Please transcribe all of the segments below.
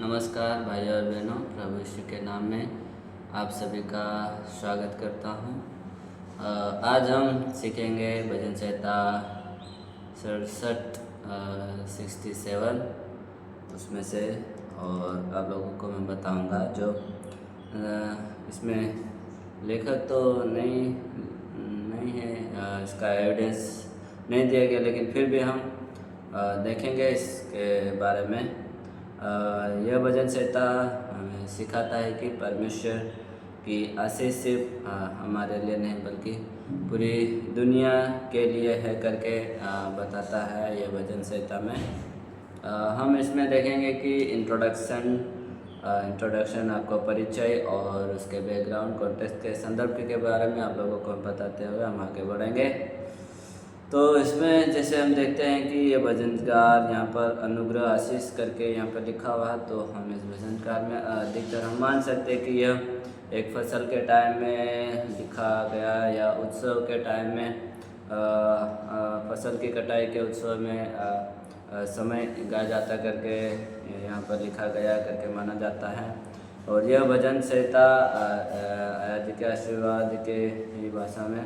नमस्कार भाई और बहनों, प्रभु यीशु के नाम में आप सभी का स्वागत करता हूँ। आज हम सीखेंगे भजन संहिता 67 67 उसमें से, और आप लोगों को मैं बताऊंगा जो इसमें लेखक तो नहीं नहीं है, इसका एविडेंस नहीं दिया गया, लेकिन फिर भी हम देखेंगे इसके बारे में। यह भजन संहिता हमें सिखाता है कि परमेश्वर की आशीष सिर्फ हमारे लिए नहीं बल्कि पूरी दुनिया के लिए है करके बताता है यह भजन संहिता में। हम इसमें देखेंगे कि इंट्रोडक्शन आपको परिचय और उसके बैकग्राउंड कॉन्टेक्स्ट के संदर्भ के बारे में आप लोगों को बताते हुए हम आगे बढ़ेंगे। तो इसमें जैसे हम देखते हैं कि ये भजनकार यहाँ पर अनुग्रह आशीष करके यहाँ पर लिखा हुआ है, तो हम इस भजनकार में अधिकतर हम मान सकते हैं कि यह एक फसल के टाइम में लिखा गया या उत्सव के टाइम में फसल की कटाई के उत्सव में समय गाया जाता करके यहाँ पर लिखा गया करके माना जाता है। और यह भजन संहिता आदि के आशीर्वाद के भाषा में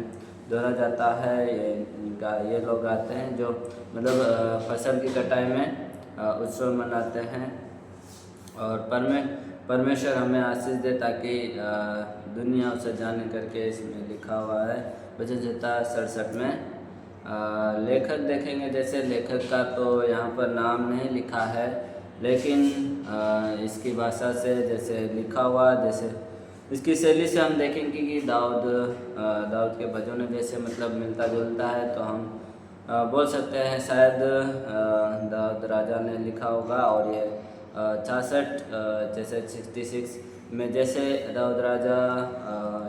दोहरा जाता है। ये लोग आते हैं जो मतलब फसल की कटाई में उत्सव मनाते हैं, और परमेश्वर हमें आशीष दे ताकि दुनिया उसे जाने करके इसमें लिखा हुआ है भजन संहिता 67 में। लेखक देखेंगे, जैसे लेखक का तो यहाँ पर नाम नहीं लिखा है, लेकिन इसकी भाषा से जैसे लिखा हुआ, जैसे इसकी शैली से हम देखेंगे कि दाऊद के भजनों जैसे मतलब मिलता जुलता है, तो हम बोल सकते हैं शायद दाऊद राजा ने लिखा होगा। और ये 66 जैसे 66 में जैसे दाऊद राजा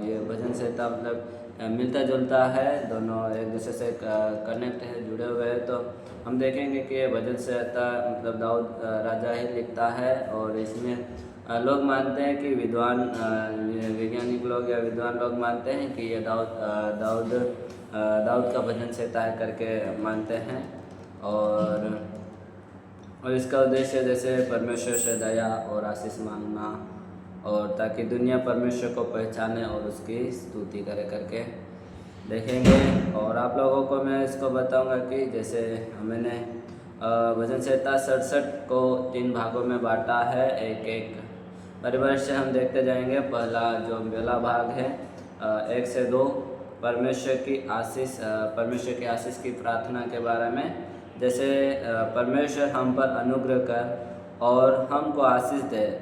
ये भजन संहिता मतलब मिलता जुलता है, दोनों एक दूसरे से कनेक्ट है, जुड़े हुए हैं। तो हम देखेंगे कि ये भजन संहिता मतलब दाऊद राजा ही लिखता है। और इसमें लोग मानते हैं कि वैज्ञानिक लोग या विद्वान लोग मानते हैं कि ये दाऊद का भजन संहिता है करके मानते हैं। और इसका उद्देश्य जैसे परमेश्वर से दया और आशीष मांगना, और ताकि दुनिया परमेश्वर को पहचाने और उसकी स्तुति करे करके देखेंगे। और आप लोगों को मैं इसको बताऊंगा कि जैसे मैंने भजन संहिता 67 को 3 भागों में बांटा है। एक परिवार से हम देखते जाएंगे। पहला भाग है 1 से 2 परमेश्वर की आशीष की प्रार्थना के बारे में। जैसे परमेश्वर हम पर अनुग्रह कर और हमको आशीष दे,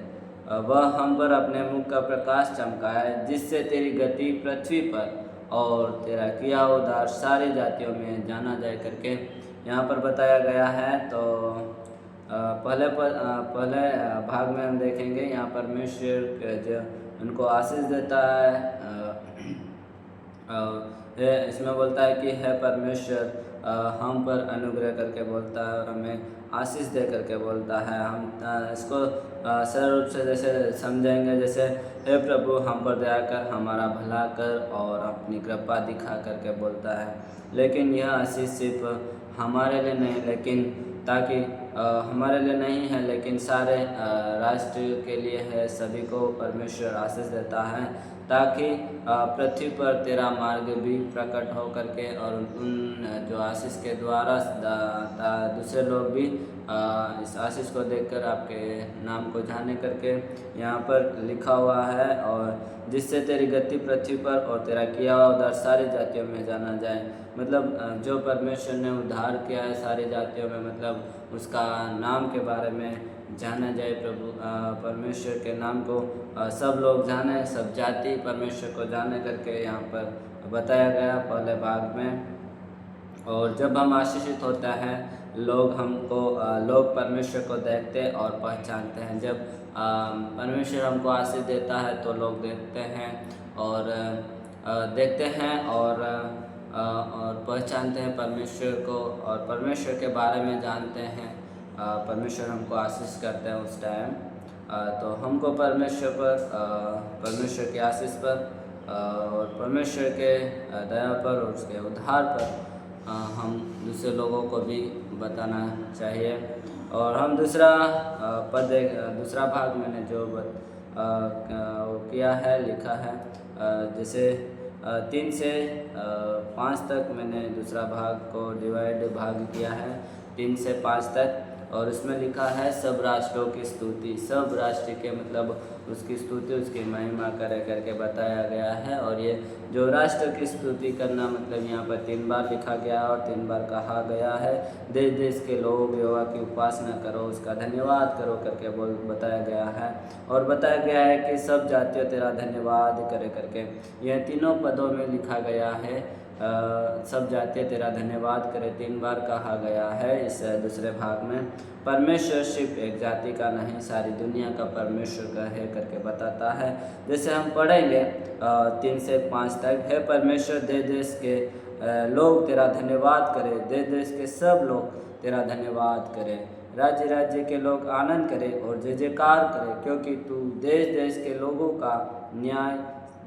वह हम पर अपने मुख का प्रकाश चमकाए, जिससे तेरी गति पृथ्वी पर और तेरा किया उद्धार सारी जातियों में जाना जाए करके यहाँ पर बताया गया है। तो पहले भाग में हम देखेंगे यहाँ परमेश्वर जो उनको आशीष देता है, इसमें बोलता है कि है परमेश्वर हम पर अनुग्रह करके बोलता है और हमें आशीष दे करके बोलता है। हम इसको सरल रूप से जैसे समझेंगे, जैसे हे प्रभु हम पर दया कर, हमारा भला कर और अपनी कृपा दिखा करके बोलता है। लेकिन यह आशीष सिर्फ हमारे लिए नहीं, लेकिन ताकि हमारे लिए नहीं है, लेकिन सारे राष्ट्र के लिए है। सभी को परमेश्वर आशीष देता है ताकि पृथ्वी पर तेरा मार्ग भी प्रकट हो करके, और उन जो आशीष के द्वारा दूसरे लोग भी इस आशीष को देखकर आपके नाम को जाने करके यहाँ पर लिखा हुआ है। और जिससे तेरी गति पृथ्वी पर और तेरा किया हुआ उद्धार सारी जातियों में जाना जाए। मतलब जो परमेश्वर ने उद्धार किया है सारी जातियों में, मतलब उसका नाम के बारे में जाना जाए। प्रभु परमेश्वर के नाम को सब लोग जाने, सब जाति परमेश्वर को जाने करके यहाँ पर बताया गया पहले भाग में। और जब हम आशीषित होते हैं, लोग परमेश्वर को देखते और पहचानते हैं। जब परमेश्वर हमको आशीष देता है तो लोग देखते हैं और पहचानते हैं परमेश्वर को, और परमेश्वर के बारे में जानते हैं। परमेश्वर हमको आशीष करते हैं उस टाइम। तो हमको परमेश्वर की आशीष पर और परमेश्वर के दया पर और उसके उद्धार पर हम दूसरे लोगों को भी बताना चाहिए। और हम दूसरा दूसरा भाग मैंने जो वो किया है, लिखा है, जैसे 3 से 5 तक मैंने दूसरा भाग को भाग किया है 3 से 5 तक। और उसमें लिखा है सब राष्ट्रों की स्तुति, सब राष्ट्र के मतलब उसकी स्तुति, उसकी महिमा करके बताया गया है। और ये जो राष्ट्र की स्तुति करना मतलब यहाँ पर 3 बार लिखा गया है और 3 बार कहा गया है। देश देश के लोग यहोवा की उपासना करो, उसका धन्यवाद करो करके बताया गया है। और बताया गया है कि सब जातियों तेरा धन्यवाद करे करके, यह तीनों पदों में लिखा गया है। सब जातियाँ तेरा धन्यवाद करे 3 बार कहा गया है इस दूसरे भाग में। परमेश्वर सिर्फ एक जाति का नहीं, सारी दुनिया का परमेश्वर का है करके बताता है। जैसे हम पढ़ेंगे 3 से 5 तक, है परमेश्वर देश देश के लोग तेरा धन्यवाद करें, देश देश के सब लोग तेरा धन्यवाद करें, राज्य राज्य के लोग आनंद करें और जय जयकार करें, क्योंकि तू देश देश के लोगों का न्याय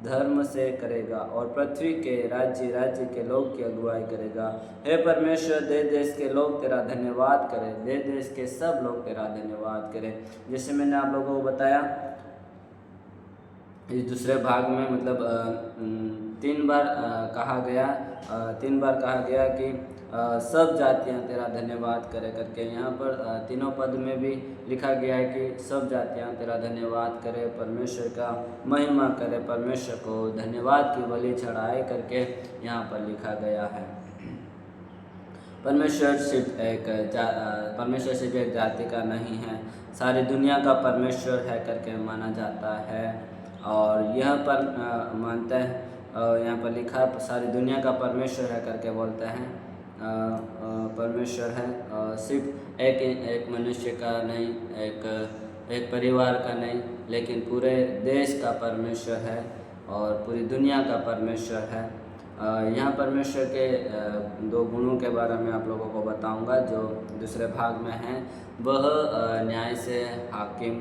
धर्म से करेगा और पृथ्वी के राज्य राज्य के लोग की अगुवाई करेगा। हे परमेश्वर देश देश के लोग तेरा धन्यवाद करें, देश देश के सब लोग तेरा धन्यवाद करें। जैसे मैंने आप लोगों को बताया इस दूसरे भाग में मतलब 3 बार कहा गया कि सब जातियां तेरा धन्यवाद करे करके। यहाँ पर तीनों पद में भी लिखा गया है कि सब जातियां तेरा धन्यवाद करे, परमेश्वर का महिमा करे, परमेश्वर को धन्यवाद की बलि चढ़ाए करके यहाँ पर लिखा गया है। परमेश्वर सिर्फ एक जाति का नहीं है, सारी दुनिया का परमेश्वर है करके माना जाता है। और यह पर मानते हैं, यहाँ पर लिखा है सारी दुनिया का परमेश्वर है करके बोलते हैं। परमेश्वर है सिर्फ एक मनुष्य का नहीं, एक परिवार का नहीं, लेकिन पूरे देश का परमेश्वर है और पूरी दुनिया का परमेश्वर है। यहाँ परमेश्वर के 2 गुणों के बारे में आप लोगों को बताऊंगा जो दूसरे भाग में हैं। वह न्याय से हाकिम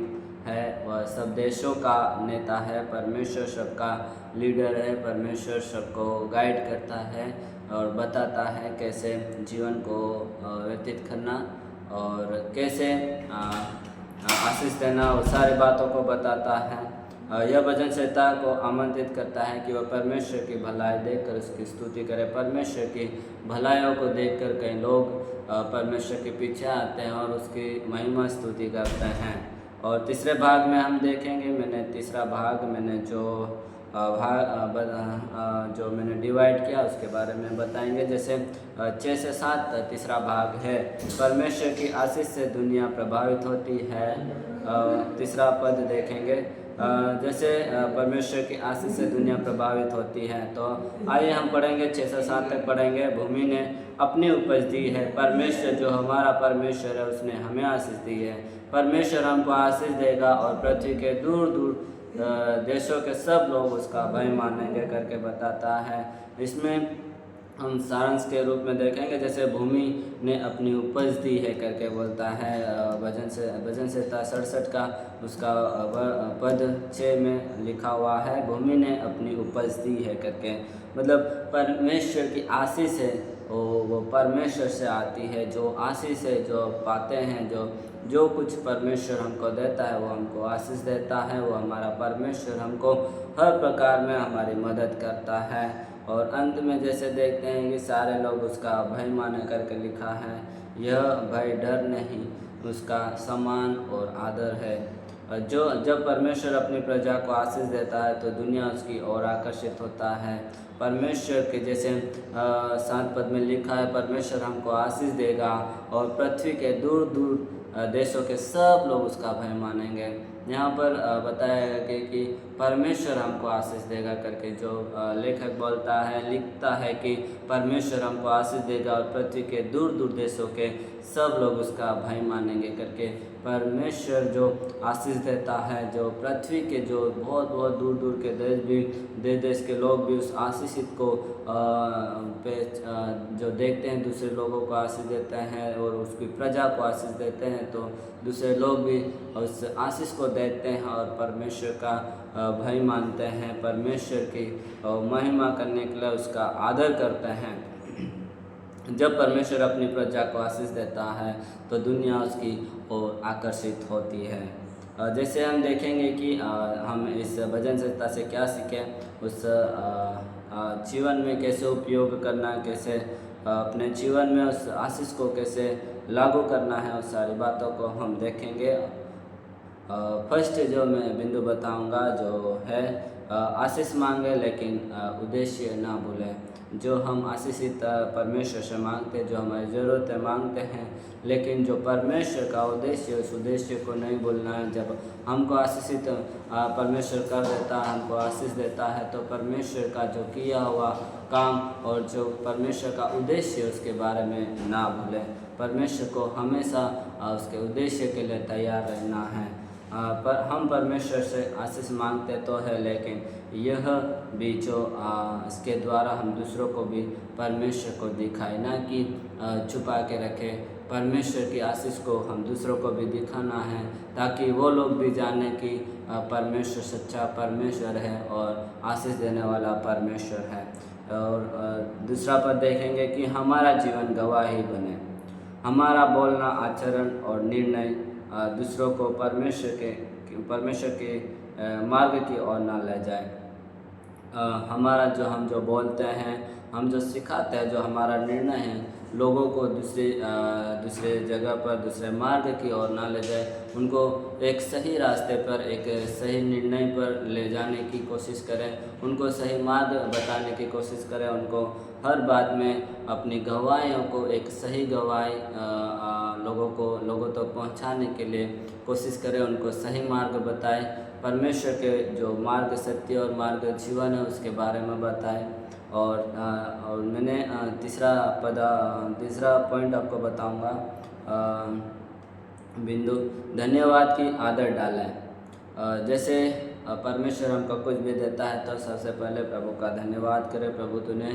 है, वह सब देशों का नेता है, परमेश्वर सबका लीडर है, परमेश्वर सबको गाइड करता है और बताता है कैसे जीवन को व्यतीत करना और कैसे आशीष देना, और सारी बातों को बताता है। यह भजन संहिता को आमंत्रित करता है कि वह परमेश्वर की भलाई देखकर उसकी स्तुति करे। परमेश्वर की भलाइयों को देखकर कई लोग परमेश्वर के पीछे आते हैं और उसकी महिमा स्तुति करते हैं। और तीसरे भाग में हम देखेंगे, तीसरा भाग मैंने जो मैंने डिवाइड किया उसके बारे में बताएंगे। जैसे 6 से 7 तीसरा भाग है, परमेश्वर की आशीष से दुनिया प्रभावित होती है। तीसरा पद देखेंगे, जैसे परमेश्वर की आशीष से दुनिया प्रभावित होती है। तो आइए हम पढ़ेंगे 6 से 7 तक पढ़ेंगे। भूमि ने अपनी उपज दी है, परमेश्वर जो हमारा परमेश्वर है उसने हमें आशीष दी है। परमेश्वर हमको आशीष देगा और पृथ्वी के दूर दूर देशों के सब लोग उसका भय मानेंगे करके बताता है। इसमें हम सारांश के रूप में देखेंगे, जैसे भूमि ने अपनी उपज दी है करके बोलता है। भजन से 67 का उसका पद 6 में लिखा हुआ है, भूमि ने अपनी उपज दी है करके। मतलब परमेश्वर की आशीष है वो परमेश्वर से आती है। जो आशीष है जो पाते हैं, जो कुछ परमेश्वर हमको देता है वो हमको आशीष देता है। वो हमारा परमेश्वर हमको हर प्रकार में हमारी मदद करता है। और अंत में जैसे देखते हैं कि सारे लोग उसका भय माने करके लिखा है, यह भय डर नहीं, उसका सम्मान और आदर है। जब परमेश्वर अपनी प्रजा को आशीष देता है तो दुनिया उसकी ओर आकर्षित होता है। परमेश्वर के जैसे 7 पद में लिखा है, परमेश्वर हमको आशीष देगा और पृथ्वी के दूर दूर देशों के सब लोग उसका भय मानेंगे। यहाँ पर बताया गया कि परमेश्वर हमको आशीष देगा करके। जो लेखक लिखता है कि परमेश्वर हमको आशीष देगा और पृथ्वी के दूर दूर देशों के सब लोग उसका भय मानेंगे करके। परमेश्वर जो आशीष देता है, जो पृथ्वी के जो बहुत बहुत दूर दूर के देश के लोग भी उस आशीषित को जो देखते हैं, दूसरे लोगों को आशीष देते हैं और उसकी प्रजा को आशीष देते हैं, तो दूसरे लोग भी उस आशीष को देते हैं और परमेश्वर का भय मानते हैं, परमेश्वर की महिमा करने के लिए उसका आदर करते हैं। जब परमेश्वर अपनी प्रजा को आशीष देता है तो दुनिया उसकी ओर आकर्षित होती है। जैसे हम देखेंगे कि हम इस भजन संहिता से क्या सीखें, उस जीवन में कैसे उपयोग करना, कैसे अपने जीवन में उस आशीष को कैसे लागू करना है, उस सारी बातों को हम देखेंगे। फर्स्ट जो मैं बिंदु बताऊंगा जो है आशीष मांगे लेकिन उद्देश्य ना भूलें। जो हम आशीषित परमेश्वर से मांगते हैं, जो हमारी ज़रूरतें मांगते हैं, लेकिन जो परमेश्वर का उद्देश्य, उस उद्देश्य को नहीं भूलना है। जब हमको आशीषित परमेश्वर कर देता है, हमको आशीष देता है, तो परमेश्वर का जो किया हुआ काम और जो परमेश्वर का उद्देश्य उसके बारे में ना भूलें। परमेश्वर को हमेशा उसके उद्देश्य के लिए तैयार रहना है। पर हम परमेश्वर से आशीष मांगते तो है, लेकिन यह भी जो इसके द्वारा हम दूसरों को भी परमेश्वर को दिखाए, ना कि छुपा के रखें। परमेश्वर की आशीष को हम दूसरों को भी दिखाना है, ताकि वो लोग भी जाने कि परमेश्वर सच्चा परमेश्वर है और आशीष देने वाला परमेश्वर है। और दूसरा पद देखेंगे कि हमारा जीवन गवाही बने, हमारा बोलना, आचरण और निर्णय दूसरों को परमेश्वर के मार्ग की ओर ना ले जाए। हमारा हम जो बोलते हैं, हम जो सिखाते हैं, जो हमारा निर्णय है, लोगों को दूसरे जगह पर, दूसरे मार्ग की ओर ना ले जाए। उनको एक सही रास्ते पर, एक सही निर्णय पर ले जाने की कोशिश करें, उनको सही मार्ग बताने की कोशिश करें, उनको हर बात में अपनी गवाहियों को एक सही गवाही लोगों तक पहुंचाने के लिए कोशिश करें, उनको सही मार्ग बताएं, परमेश्वर के जो मार्ग, सत्य और मार्ग जीवन है उसके बारे में बताएं। और मैंने तीसरा पॉइंट आपको बताऊंगा, बिंदु धन्यवाद की आदत डालें। जैसे परमेश्वर हमको कुछ भी देता है तो सबसे पहले प्रभु का धन्यवाद करें। प्रभु तूने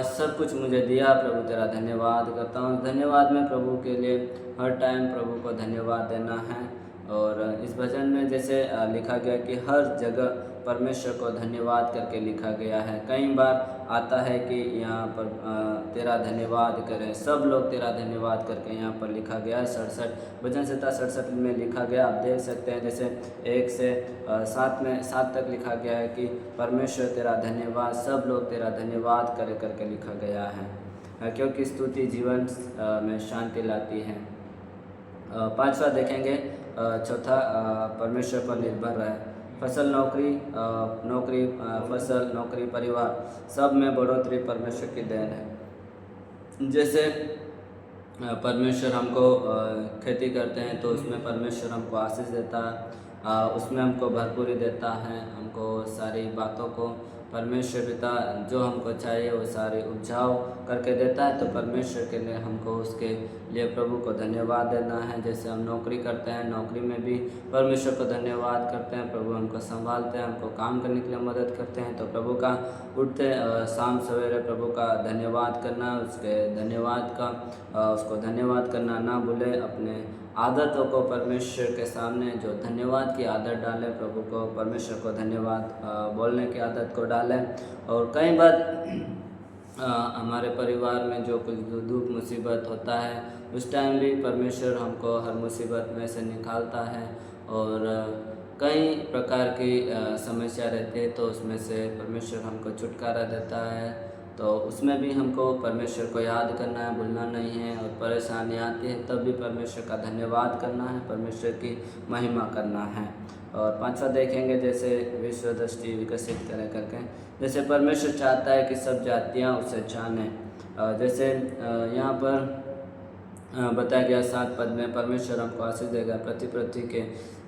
सब कुछ मुझे दिया, प्रभु तेरा धन्यवाद करता हूँ। धन्यवाद में प्रभु के लिए हर टाइम प्रभु को धन्यवाद देना है। और इस भजन में जैसे लिखा गया कि हर जगह परमेश्वर को धन्यवाद करके लिखा गया है। कई बार आता है कि यहाँ पर तेरा धन्यवाद करें, सब लोग तेरा धन्यवाद करके यहाँ पर लिखा गया है। 67 भजन संहिता 67 में लिखा गया, आप देख सकते हैं। जैसे 1 से 7 तक लिखा गया है कि परमेश्वर तेरा धन्यवाद, सब लोग तेरा धन्यवाद करके लिखा गया है, क्योंकि स्तुति जीवन में शांति लाती है। 5वां देखेंगे, चौथा परमेश्वर पर निर्भर रहे। फसल, नौकरी, परिवार, सब में बढ़ोतरी परमेश्वर की देन है। जैसे परमेश्वर हमको खेती करते हैं तो उसमें परमेश्वर हमको आशीष देता है, उसमें हमको भरपूरी देता है, हमको सारी बातों को परमेश्वर पिता जो हमको चाहिए वो सारी उपजाऊ करके देता है। तो परमेश्वर के लिए हमको उसके लिए प्रभु को धन्यवाद देना है। जैसे हम नौकरी करते हैं, नौकरी में भी परमेश्वर को धन्यवाद करते हैं। प्रभु हमको संभालते हैं, हमको काम करने के लिए मदद करते हैं। तो प्रभु का उठते शाम सवेरे प्रभु का धन्यवाद करना, उसको धन्यवाद करना ना भूले। अपने आदतों को परमेश्वर के सामने जो धन्यवाद की आदत डालें, प्रभु को, परमेश्वर को धन्यवाद बोलने की आदत को डालें। और कई बार हमारे परिवार में जो कुछ दुख मुसीबत होता है उस टाइम भी परमेश्वर हमको हर मुसीबत में से निकालता है। और कई प्रकार की समस्या रहती है तो उसमें से परमेश्वर हमको छुटकारा देता है। तो उसमें भी हमको परमेश्वर को याद करना है, भूलना नहीं है। और परेशानी आती है तब भी परमेश्वर का धन्यवाद करना है, परमेश्वर की महिमा करना है। और 5वां देखेंगे, जैसे विश्व दृष्टि विकसित करें करके। जैसे परमेश्वर चाहता है कि सब जातियाँ उसे जानें। जैसे यहाँ पर बताया गया 7 पद में, परमेश्वर हमको आशीष देगा, पृथ्वी के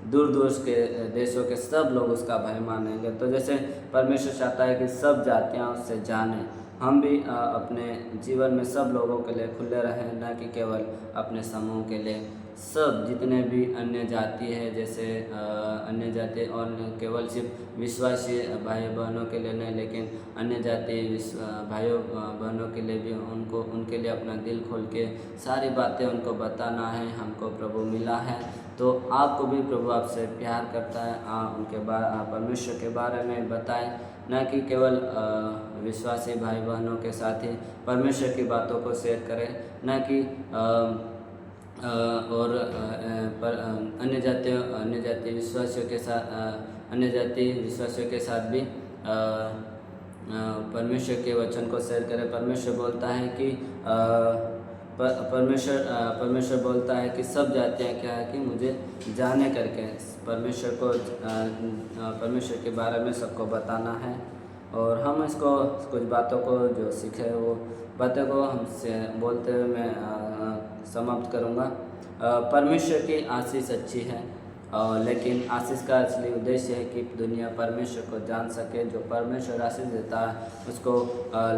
दूर दूर के देशों के सब लोग उसका भय मानेंगे। तो जैसे परमेश्वर चाहता है कि सब जातियाँ उससे जानें, हम भी अपने जीवन में सब लोगों के लिए खुले रहें, ना कि केवल अपने समूह के लिए। सब जितने भी अन्य जाति है, जैसे अन्य जाति और केवल सिर्फ विश्वासी भाई बहनों के लिए नहीं, लेकिन अन्य जाति भाइयों बहनों के लिए भी उनके लिए अपना दिल खोल के सारी बातें उनको बताना है। हमको प्रभु मिला है तो आपको भी प्रभु आपसे प्यार करता है, उनके परमेश्वर के बारे में बताएं। ना कि केवल विश्वासी भाई बहनों के साथ ही परमेश्वर की बातों को शेयर करें, ना कि और पर अन्य जातीय विश्वासियों के साथ अन्य जातीय विश्वासियों के साथ भी परमेश्वर के वचन को शेयर करें। परमेश्वर बोलता है कि परमेश्वर बोलता है कि सब जातियाँ क्या है कि मुझे जाने करके परमेश्वर को परमेश्वर के बारे में सबको बताना है। और हम इसको कुछ बातों को जो सीखे वो बातों को हमसे बोलते हुए मैं समाप्त करूँगा। परमेश्वर की आशीष अच्छी है, लेकिन आशीष का असली उद्देश्य है कि दुनिया परमेश्वर को जान सके। जो परमेश्वर आशीष देता है उसको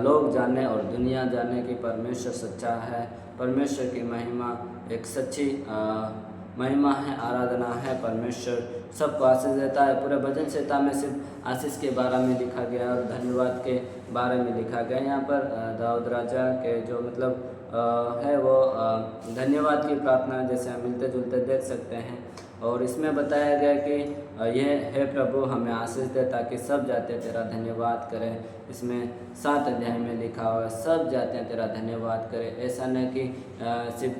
लोग जाने और दुनिया जाने कि परमेश्वर सच्चा है। परमेश्वर की महिमा एक सच्ची महिमा है, आराधना है। परमेश्वर सबको आशीष देता है। पूरे भजन संहिता में सिर्फ आशीष के बारे में लिखा गया और धन्यवाद के बारे में लिखा गया। यहाँ पर दाऊद राजा के जो मतलब है वो धन्यवाद की प्रार्थना जैसे हम मिलते जुलते देख सकते हैं। और इसमें बताया गया कि यह है प्रभु हमें आशीष दे ताकि सब जाते तेरा धन्यवाद करें। इसमें 7 अध्याय में लिखा हुआ सब जातियाँ तेरा धन्यवाद करें। ऐसा नहीं कि सिर्फ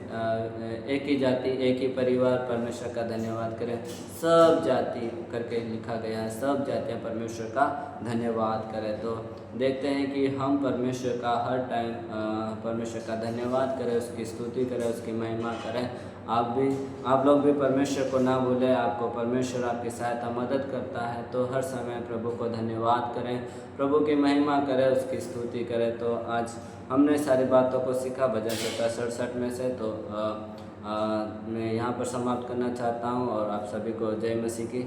एक ही जाति एक ही परिवार परमेश्वर का धन्यवाद करें, सब जाति करके लिखा गया है। सब जातियाँ परमेश्वर का धन्यवाद करें। तो देखते हैं कि हम परमेश्वर का हर टाइम परमेश्वर का धन्यवाद करें, उसकी स्तुति करें, उसकी महिमा करें। आप लोग भी परमेश्वर को ना भूलें। आपको परमेश्वर आपकी सहायता मदद करता है, तो हर समय प्रभु को धन्यवाद करें, प्रभु की महिमा करें, उसकी स्तुति करें। तो आज हमने सारी बातों को सीखा भजन संहिता 67 में से। तो मैं यहाँ पर समाप्त करना चाहता हूँ और आप सभी को जय मसीह की।